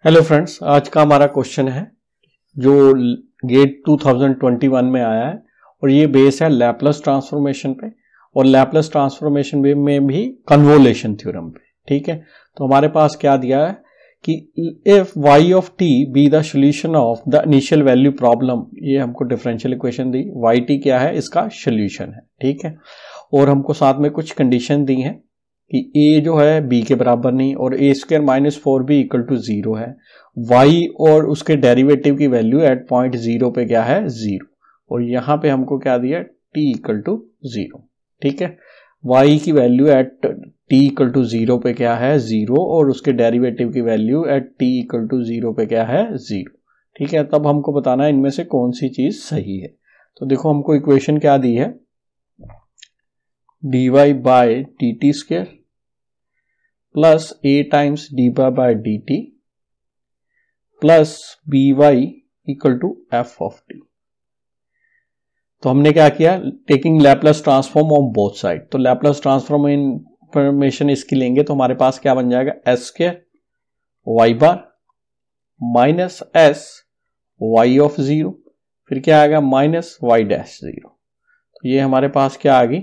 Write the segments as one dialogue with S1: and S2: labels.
S1: Hello friends, आज का हमारा क्वेश्चन है जो गेट 2021 में आया है और ये बेस है लैपलेस ट्रांसफॉर्मेशन पे और लैपलेस ट्रांसफॉर्मेशन में भी कन्वोल्यूशन थ्योरम पे। ठीक है, तो हमारे पास क्या दिया है कि if y of t be the solution of the initial value problem, ये हमको डिफरेंशियल इक्वेशन दी, y क्या है इसका सोल्यूशन है। ठीक है, और हमको साथ में कुछ कंडीशन दी हैं कि a जो है b के बराबर नहीं और a square minus 4b equal to 0 है, y और उसके डेरिवेटिव की वैल्यू एट पॉइंट 0 पे क्या है 0, और यहां पे हमको क्या दिया t इक्वल टू 0। ठीक है, y की value at t equal to 0 पे क्या है 0 और उसके डेरिवेटिव की value at t equal to 0 पे क्या है 0। ठीक है, तब हमको बताना है इनमें से कौन सी चीज सही है। तो देखो हमको इक्वेशन क्या दी है, dy by dt square plus a times dy by dt plus by equal to f of t। तो हमने क्या किया, taking Laplace transform of both side, तो लैपलेस ट्रांसफॉर्मेशन इसकी लेंगे तो हमारे पास क्या बन जाएगा s square y bar minus s y of 0, फिर क्या आएगा माइनस y डैश 0। तो ये हमारे पास क्या आ गई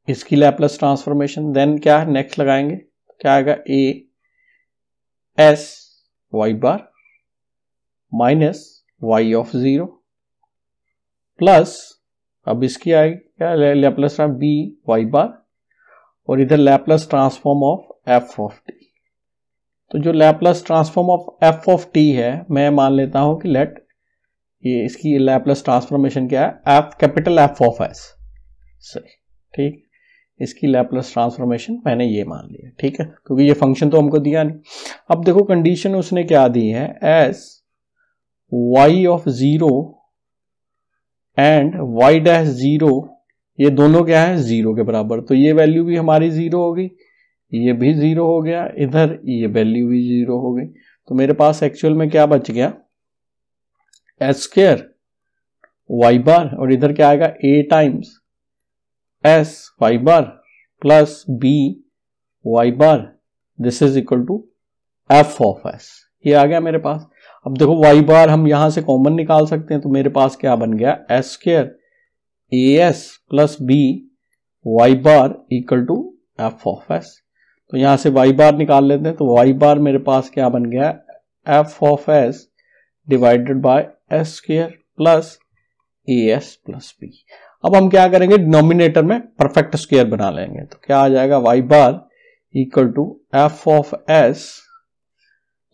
S1: इसकी लैपलेस ट्रांसफॉर्मेशन। देन क्या है नेक्स्ट लगाएंगे, क्या आएगा a s y bar minus y of 0 plus, अब इसकी आएगी क्या लैपलेस ट्रांसफॉर्म b y बार और इधर Laplace transform of f of t। तो जो Laplace transform of f of t है, मैं मान लेता हूं कि लेट ये इसकी लैपलेस ट्रांसफॉर्मेशन क्या है f capital F of s, सही। ठीक, इसकी लैपलेस ट्रांसफॉर्मेशन मैंने ये मान लिया। ठीक है, क्योंकि ये फंक्शन तो हमको दिया नहीं। अब देखो कंडीशन उसने क्या दी है, S y of 0 and y dash 0, ये दोनों क्या है 0 के बराबर, तो ये वैल्यू भी हमारी 0 हो गई, ये भी 0 हो गया, इधर ये वैल्यू भी 0 हो गई। तो मेरे पास एक्चुअल में क्या बच गया एस स्क्वायर y बार और इधर क्या आएगा a times s y bar plus b y bar, this is equal to f of s। ये आ गया मेरे पास। अब देखो y बार हम यहां से कॉमन निकाल सकते हैं, तो मेरे पास क्या बन गया s square as plus b y bar equal to f of s। तो यहां से y बार निकाल लेते हैं, तो y बार मेरे पास क्या बन गया f of s divided by s square plus as plus b। अब हम क्या करेंगे, डिनोमिनेटर में परफेक्ट स्क्वायर बना लेंगे, तो क्या आ जाएगा y bar equal to f of s।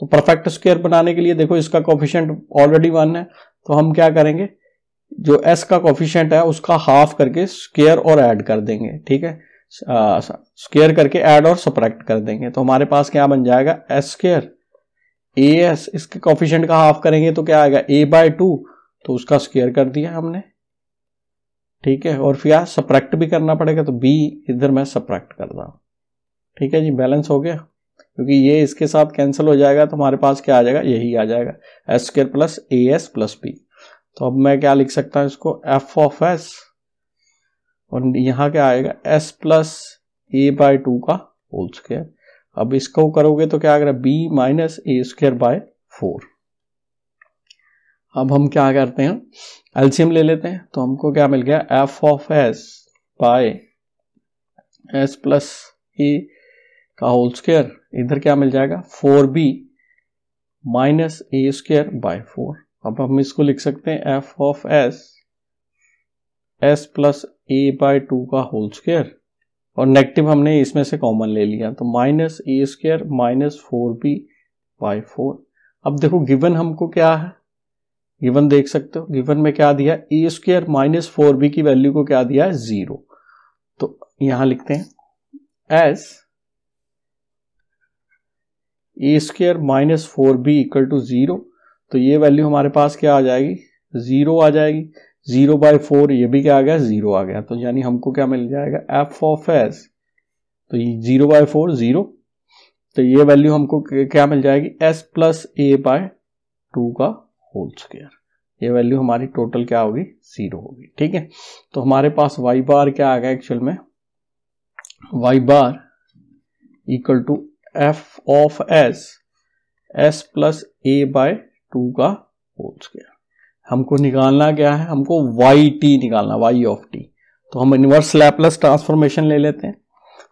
S1: तो परफेक्ट स्क्वायर बनाने के लिए देखो इसका कोफिशिएंट ऑलरेडी 1 है, तो हम क्या करेंगे जो s का कोफिशिएंट है उसका हाफ करके स्क्वायर और ऐड कर देंगे। ठीक है, स्क्वायर करके ऐड और सबट्रैक्ट कर देंगे, तो हमारे पास क्या बन जाएगा s स्क्वायर as, इसके कोफिशिएंट का हाफ करेंगे तो क्या आएगा a बाय 2, तो उसका स्क्वायर कर दिया हमने। ठीक है, और फिर सबट्रैक्ट भी करना पड़ेगा, तो b इधर मैं सबट्रैक्ट कर रहा हूं। ठीक है जी, बैलेंस हो गया, क्योंकि ये इसके साथ कैंसिल हो जाएगा तो हमारे पास क्या आ जाएगा, यही आ जाएगा s square plus as plus b। तो अब मैं क्या लिख सकता हूं इसको f ऑफ s, और यहां क्या आएगा s प्लस a बाय 2 का होल स्क्वायर। अब इसको करोगे तो क्या आएगा b minus a square by 4। अब हम क्या करते हैं एलसीएम ले लेते हैं, तो हमको क्या मिल गया f of s by s plus a का होल स्क्वायर, इधर क्या मिल जाएगा 4b minus a square by 4। अब हम इसको लिख सकते हैं f of s plus a by 2 का होल स्क्वायर, और नेगेटिव हमने इसमें से कॉमन ले लिया, तो minus a square minus 4b by 4। अब देखो गिवन हमको क्या है, गिवन देख सकते हो, गिवन में क्या दिया a स्क्वायर माइनस 4b की वैल्यू को क्या दिया है 0। तो यहां लिखते हैं s a square minus 4b equal to 0, तो ये वैल्यू हमारे पास क्या आ जाएगी 0 आ जाएगी, 0 बाय 4 ये भी क्या आ गया 0 आ गया, तो यानी हमको क्या मिल जाएगा f ऑफ s, तो ये 0 बाय 4 0, तो ये वैल्यू हमको क्या मिल जाएगी s प्लस a बाय 2 का होल स्क्वायर। ये वैल्यू हमारी टोटल क्या होगी 0 होगी। ठीक है, तो हमारे पास y बार क्या आ गया एक्चुअल में, y bar equal to f of s s plus a by 2 का होल स्क्वायर। हमको निकालना क्या है, हमको yt निकालना, y ऑफ t। तो हम इनवर्स लैपलेस ट्रांसफॉर्मेशन ले लेते हैं।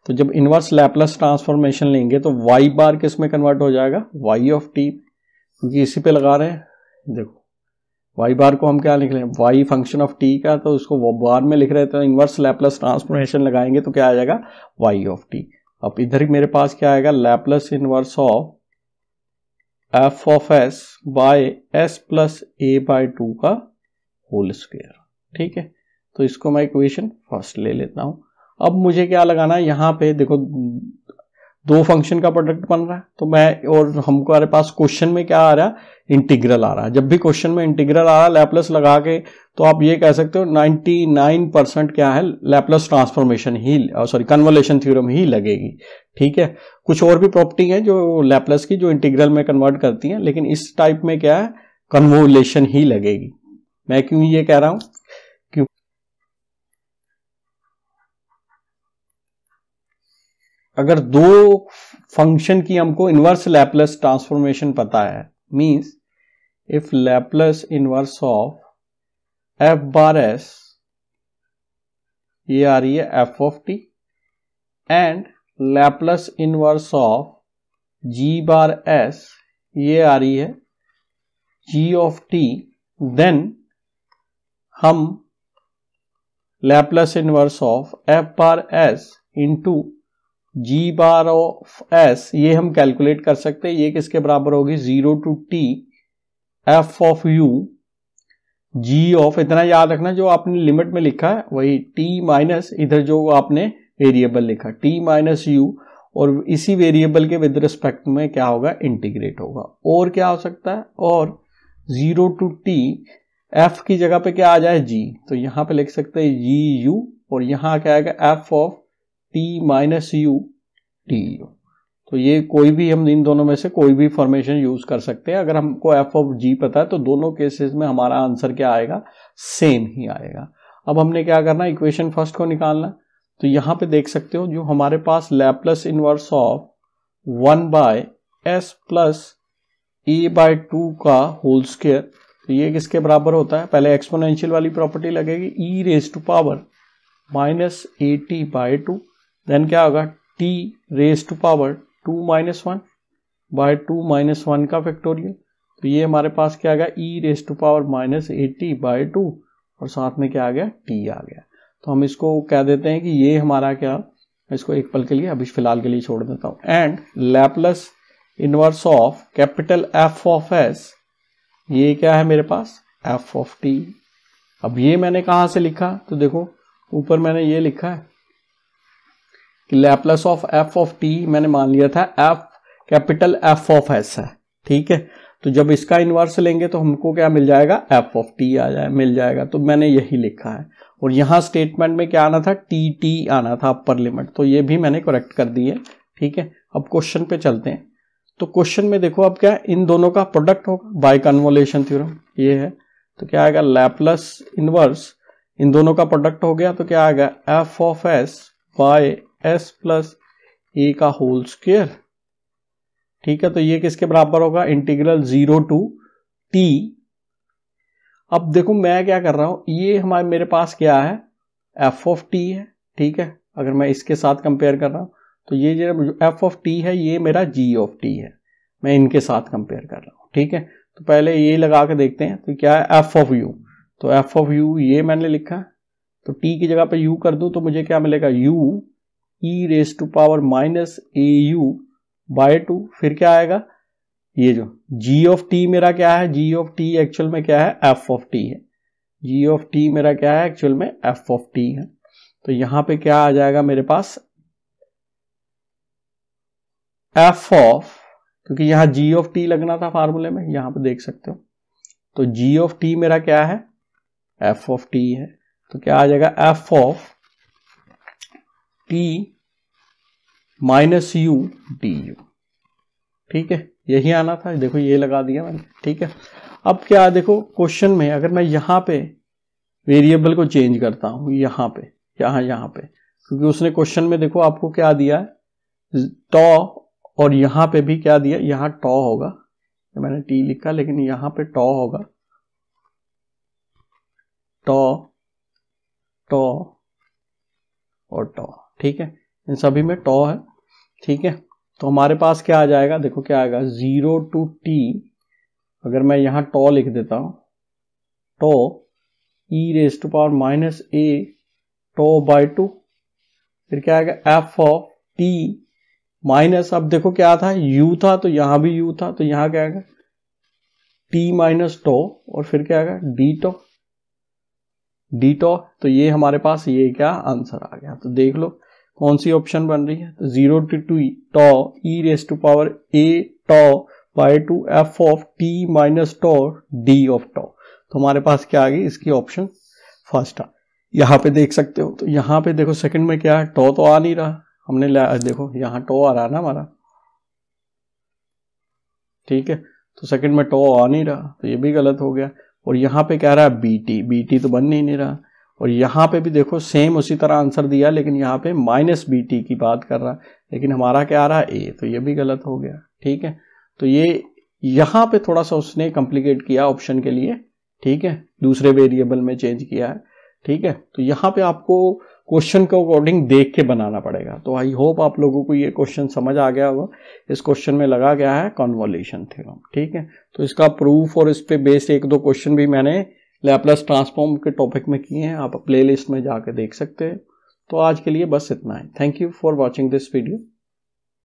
S1: तो जब इनवर्स लैपलेस ट्रांसफॉर्मेशन लेंगे तो y बार किस में कन्वर्ट हो जाएगा, y ऑफ t, क्योंकि इसी पे लगा रहे हैं। देखो y बार को हम क्या लिख रहे हैं, y फंक्शन ऑफ t का, तो उसको वो बार में लिख रहे थे। इनवर्स लैपलेस ट्रांसफॉर्मेशन लगाएंगे तो क्या आ जाएगा, y ऑफ t। अब इधर मेरे पास क्या आएगा, Laplace inverse of f of s by s plus a by 2 का होल स्क्वायर। ठीक है, तो इसको मैं इक्वेशन फर्स्ट ले लेता हूं। अब मुझे क्या लगाना है, यहां पे देखो दो फंक्शन का प्रोडक्ट बन रहा है, तो मैं, और हमारे पास क्वेश्चन में क्या आ रहा है, इंटीग्रल आ रहा है। जब भी क्वेश्चन में इंटीग्रल आ रहा है लैपलेस लगा के, तो आप ये कह सकते हो 99% क्या है, लैपलेस ट्रांसफॉर्मेशन ही, सॉरी कन्वोल्यूशन थ्योरम ही लगेगी। ठीक है, कुछ और भी प्रॉपर्टी है जो लैपलेस की जो इंटीग्रल में कन्वर्ट करती है, लेकिन इस टाइप में क्या है, कन्वोल्यूशन ही लगेगी। मैं क्यों ये कह रहा हूं, क्यों, अगर दो फंक्शन की हमको इनवर्स लैपलेस ट्रांसफॉर्मेशन पता है, means if Laplace inverse of F bar S, ये आ रही है F of T, and Laplace inverse of G bar S, ये आ रही है जी ऑफ टी, देन हम Laplace inverse of F bar S into G bar of S, ये हम कैलकुलेट कर सकते हैं। ये किसके बराबर होगी, 0 to T F of U G of, इतना याद रखना जो आपने लिमिट में लिखा है वही टी माइनस इधर जो आपने वेरिएबल लिखा टी माइनस यू, और इसी वेरिएबल के विद रिस्पेक्ट में क्या होगा, इंटीग्रेट होगा। और क्या हो सकता है, और 0 टू टी एफ की जगह पे क्या आ जाए, जी, तो यहां पे लिख सकते हैं जी यू, और यहां क्या आएगा f of T minus U T U. तो ये कोई भी, हम इन दोनों में से कोई भी फॉर्मेशन यूज कर सकते हैं। अगर हमको एफ ऑफ जी पता है तो दोनों केसेस में हमारा आंसर क्या आएगा, सेम ही आएगा। अब हमने क्या करना, इक्वेशन फर्स्ट को निकालना। तो यहां पे देख सकते हो जो हमारे पास Laplace inverse of 1 by s plus a by 2 का होल स्क्वायर, तो ये किसके बराबर होता है, पहले एक्सपोनेंशियल वाली प्रॉपर्टी लगेगी, e raise to power minus a t by 2, then क्या होगा, t raise to power 2 minus 1 by 2 minus 1 का फैक्टोरियल। तो ये हमारे पास क्या आ गया, e raise to power minus 80 by 2, और साथ में क्या आ गया, टी आ गया। तो हम इसको कह देते हैं कि ये हमारा क्या, इसको एक पल के लिए अभी फिलहाल के लिए छोड़ देता हूं। And Laplace inverse of capital F of S, ये क्या है मेरे पास, एफ ऑफ टी। अब ये मैंने कहां से लिखा, तो देखो ऊपर मैंने ये लिखा है कि Laplace of F of T मैंने मान लिया था F capital F of S है। ठीक है, तो जब इसका इनवर्स लेंगे तो हमको क्या मिल जाएगा, एफ ऑफ टी आ जाए मिल जाएगा। तो मैंने यही लिखा है, और यहां स्टेटमेंट में क्या आना था, टी टी आना था अपर लिमिट, तो ये भी मैंने करेक्ट कर दी है। ठीक है, अब क्वेश्चन पे चलते हैं। तो क्वेश्चन में देखो अब क्या, इन दोनों का प्रोडक्ट होगा बाय कन्वोल्यूशन थ्योरम, ये है। तो क्या आएगा, लैपलेस इनवर्स, इन दोनों का प्रोडक्ट हो गया तो क्या आएगा, f of s by s plus a का होल स्क्वायर। ठीक है, तो ये किसके बराबर होगा, इंटीग्रल 0 टू टी। अब देखो मैं क्या कर रहा हूं, ये हमारे मेरे पास क्या है, एफ ऑफ टी है। ठीक है, अगर मैं इसके साथ कंपेयर कर रहा हूं तो ये जो एफ ऑफ टी है ये मेरा जी ऑफ टी है, मैं इनके साथ कंपेयर कर रहा हूं। ठीक है, तो पहले ये लगा के देखते हैं, तो क्या है, एफ ऑफ यू, तो एफ ऑफ यू ये मैंने लिखा, तो टी की जगह पे यू कर दूं तो मुझे क्या मिलेगा, U E raise to power minus A U by 2, फिर क्या आएगा, ये जो जी ऑफ टी मेरा क्या है, जी ऑफ टी एक्चुअल में क्या है, एफ ऑफ टी है। जी ऑफ टी मेरा क्या है, एक्चुअल में एफ ऑफ टी है। तो यहां पे क्या आ जाएगा मेरे पास, एफ ऑफ, क्योंकि यहां जी ऑफ टी लगना था फार्मूले में, यहां पे देख सकते हो। तो जी ऑफ टी मेरा क्या है, एफ ऑफ टी है। तो क्या आ जाएगा, F of T minus U D you. ठीक है, यही आना था, देखो ये लगा दिया मैंने। ठीक है, अब क्या देखो क्वेश्चन में, अगर मैं यहां पे वेरिएबल को चेंज करता हूं, यहां पे यहां पे, क्योंकि उसने क्वेश्चन में देखो आपको क्या दिया है, टॉ, और यहां पे भी क्या दिया, यहां टॉ होगा, मैंने टी लिखा, लेकिन यहाँ पे टॉ होगा, टॉ टॉ और टॉ, ठीक है, इन सभी में टॉ है, ठीक है। तो हमारे पास क्या आ जाएगा, देखो क्या आएगा, 0 to t, अगर मैं यहाँ टॉ लिख देता हूं, टॉ e⁻⁻a टॉ बाय 2, फिर क्या आएगा f ऑफ t माइनस, अब देखो क्या था, u था तो यहां भी u था, तो यहां क्या आएगा t माइनस टॉ, और फिर क्या आएगा डी टॉ। तो ये हमारे पास ये क्या आंसर आ गया। तो देख लो कौन सी ऑप्शन बन रही है, तो 0 to t tau e⁻a tau by 2 f of t minus tau d of tau. तो हमारे पास क्या आ गई, इसकी ऑप्शन फर्स्ट आ। यहाँ पे देख सकते हो, तो यहाँ पे देखो सेकंड में क्या है, टॉ तो आ नहीं रहा, हमने देखो यहाँ टॉ आ रहा है ना हमारा, ठीक है, तो सेकंड में टॉ आ नहीं रहा, तो ये भी गलत हो गया। और यहाँ पे कह रहा है बीटी तो बन नहीं रहा, और यहाँ पे भी देखो सेम उसी तरह आंसर दिया, लेकिन यहाँ पे माइनस बीटी की बात कर रहा है, लेकिन हमारा क्या आ रहा है ए, तो ये भी गलत हो गया, ठीक है। तो ये यहाँ पे थोड़ा सा उसने कॉम्प्लिकेट किया ऑप्शन के लिए, ठीक है, दूसरे वेरिएबल में चेंज किया है, ठीक है। तो यहाँ पे आपको क्वेश्चन के अकॉर्डिंग देख के बनाना पड़ेगा। तो आई होप आप लोगों को ये क्वेश्चन समझ आ गया होगा। इस क्वेश्चन में लगा गया है कन्वोल्यूशन थ्योरम, ठीक है। तो इसका प्रूफ और इस पे बेस्ड एक दो क्वेश्चन भी मैंने लैपलेस ट्रांसफॉर्म के टॉपिक में किए हैं, आप प्लेलिस्ट में जाके देख सकते हैं। तो आज के लिए बस इतना है। Thank you for watching this video.